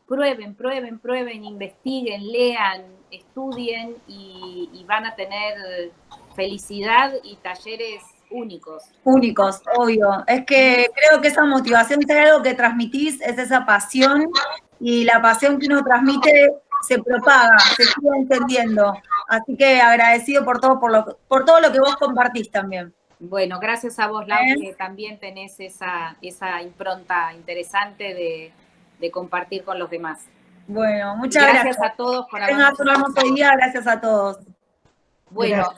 prueben, investiguen, lean, estudien y van a tener felicidad y talleres únicos. Únicos, obvio. Es que creo que esa motivación, si hay algo que transmitís, es esa pasión, y la pasión que uno transmite se propaga, se sigue entendiendo. Así que agradecido por todo, por todo lo que vos compartís también. Bueno, gracias a vos, Lau, que también tenés esa impronta interesante de compartir con los demás. Bueno, muchas gracias. Gracias a todos por habernos escuchado. Tengas un hermoso día, gracias a todos. Bueno.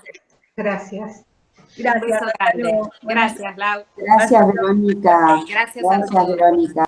Gracias. Gracias. Gracias, Lau. Gracias, Verónica. Gracias a todos. Verónica.